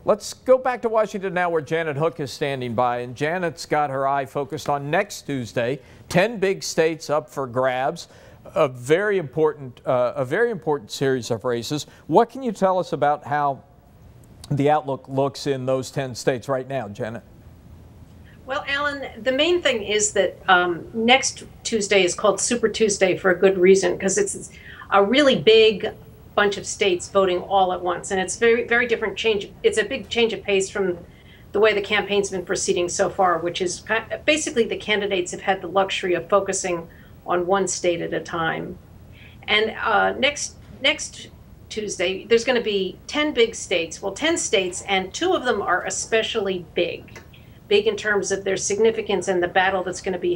Let's go back to Washington now, where Janet Hook is standing by. And Janet's got her eye focused on next Tuesday. 10 big states up for grabs. A very important series of races. What can you tell us about how the outlook looks in those 10 states right now, Janet? Well, Alan, the main thing is that next Tuesday is called Super Tuesday for a good reason, because it's a really big bunch of states voting all at once, and it's very different change. It's a big change of pace from the way the campaign's been proceeding so far, which is basically the candidates have had the luxury of focusing on one state at a time. And next Tuesday, there's going to be 10 big states. Well, 10 states, and 2 of them are especially big in terms of their significance and the battle that's going to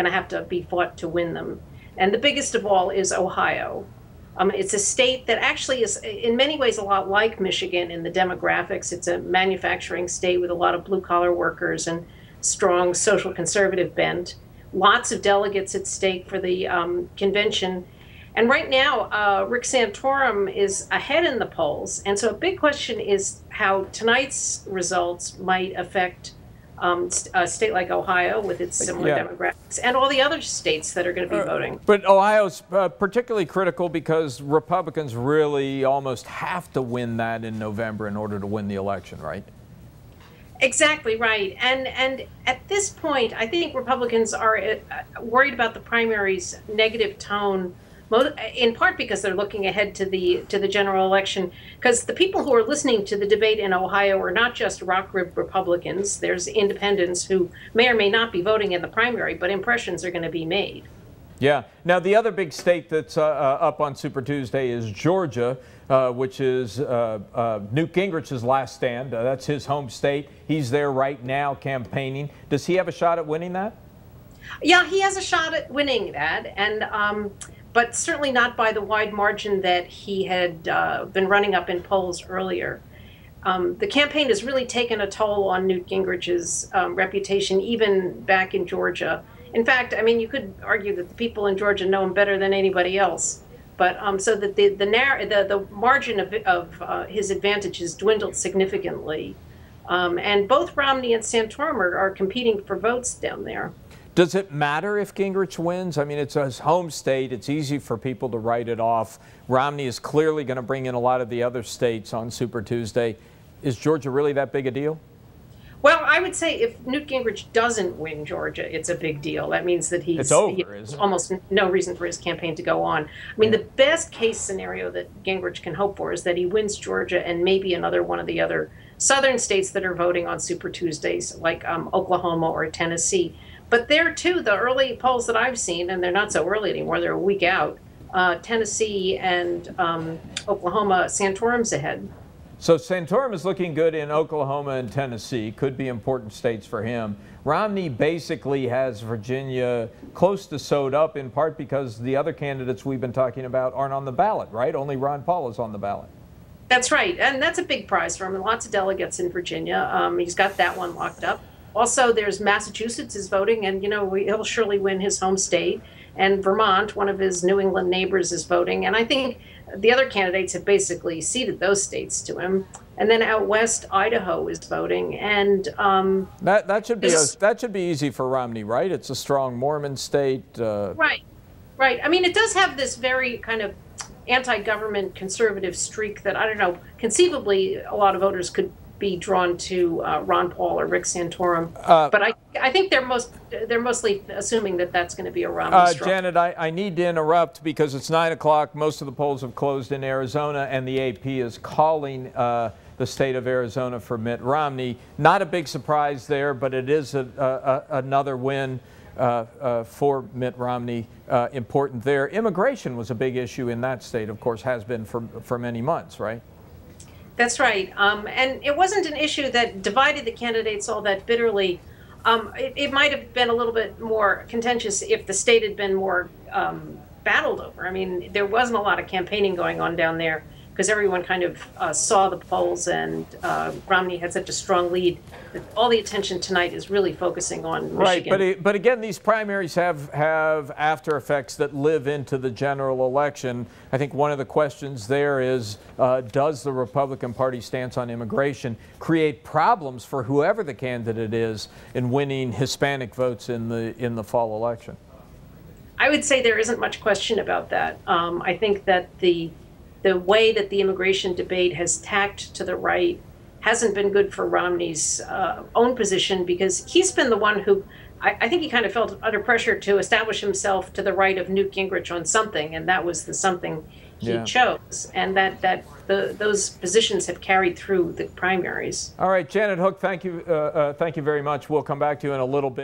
have to be fought to win them. And the biggest of all is Ohio. It's a state that actually is in many ways a lot like Michigan in the demographics. It's a manufacturing state with a lot of blue-collar workers and strong social conservative bent. Lots of delegates at stake for the convention. And right now, Rick Santorum is ahead in the polls. And so a big question is how tonight's results might affect a state like Ohio with its similar demographics and all the other states that are going to be voting. But Ohio's particularly critical because Republicans really almost have to win that in November in order to win the election, right? Exactly right. And at this point, I think Republicans are worried about the primary's negative tone, in part because they're looking ahead to the general election, because the people who are listening to the debate in Ohio are not just rock-ribbed Republicans. There's independents who may or may not be voting in the primary, but impressions are going to be made. Yeah. Now, the other big state that's up on Super Tuesday is Georgia, which is Newt Gingrich's last stand. That's his home state. He's there right now campaigning. Does he have a shot at winning that? Yeah, he has a shot at winning that, and but certainly not by the wide margin that he had been running up in polls earlier. The campaign has really taken a toll on Newt Gingrich's reputation, even back in Georgia. In fact, I mean, you could argue that the people in Georgia know him better than anybody else. But so that the margin of his advantage has dwindled significantly. And both Romney and Santorum are competing for votes down there. Does it matter if Gingrich wins? I mean, it's his home state. It's easy for people to write it off. Romney is clearly going to bring in a lot of the other states on Super Tuesday. Is Georgia really that big a deal? Well, I would say if Newt Gingrich doesn't win Georgia, it's a big deal. That means that he's almost no reason for his campaign to go on. I mean, the best case scenario that Gingrich can hope for is that he wins Georgia and maybe another one of the other southern states that are voting on Super Tuesdays, like Oklahoma or Tennessee. But there, too, the early polls that I've seen, and they're not so early anymore, they're a week out, Tennessee and Oklahoma, Santorum's ahead. So Santorum is looking good in Oklahoma and Tennessee, could be important states for him. Romney basically has Virginia close to sewed up, in part because the other candidates we've been talking about aren't on the ballot, right? Only Ron Paul is on the ballot. That's right, and that's a big prize for him, and lots of delegates in Virginia. He's got that one locked up. Also, there's Massachusetts is voting, and, you know, he'll surely win his home state. And Vermont, one of his New England neighbors, is voting. And I think the other candidates have basically ceded those states to him. And then out west, Idaho is voting. And that should be easy for Romney, right? It's a strong Mormon state. Right. I mean, it does have this very kind of anti-government conservative streak that, I don't know, conceivably a lot of voters could be drawn to Ron Paul or Rick Santorum, but I think they're mostly assuming that that's going to be a Romney struggle. Janet, I need to interrupt because it's 9 o'clock. Most of the polls have closed in Arizona, and the AP is calling the state of Arizona for Mitt Romney. Not a big surprise there, but it is another win for Mitt Romney. Important there. Immigration was a big issue in that state, of course, has been for many months, right? That's right. And it wasn't an issue that divided the candidates all that bitterly. It might have been a little bit more contentious if the state had been more battled over. I mean, there wasn't a lot of campaigning going on down there because everyone kind of saw the polls, and Romney had such a strong lead that all the attention tonight is really focusing on Michigan. Right, but again, these primaries have after effects that live into the general election. I think one of the questions there is, does the Republican Party stance on immigration create problems for whoever the candidate is in winning Hispanic votes in the fall election? I would say there isn't much question about that. I think that the way that the immigration debate has tacked to the right hasn't been good for Romney's own position, because he's been the one who, I think he kind of felt under pressure to establish himself to the right of Newt Gingrich on something, and that was the something he chose, and those positions have carried through the primaries. All right, Janet Hook, thank you very much. We'll come back to you in a little bit.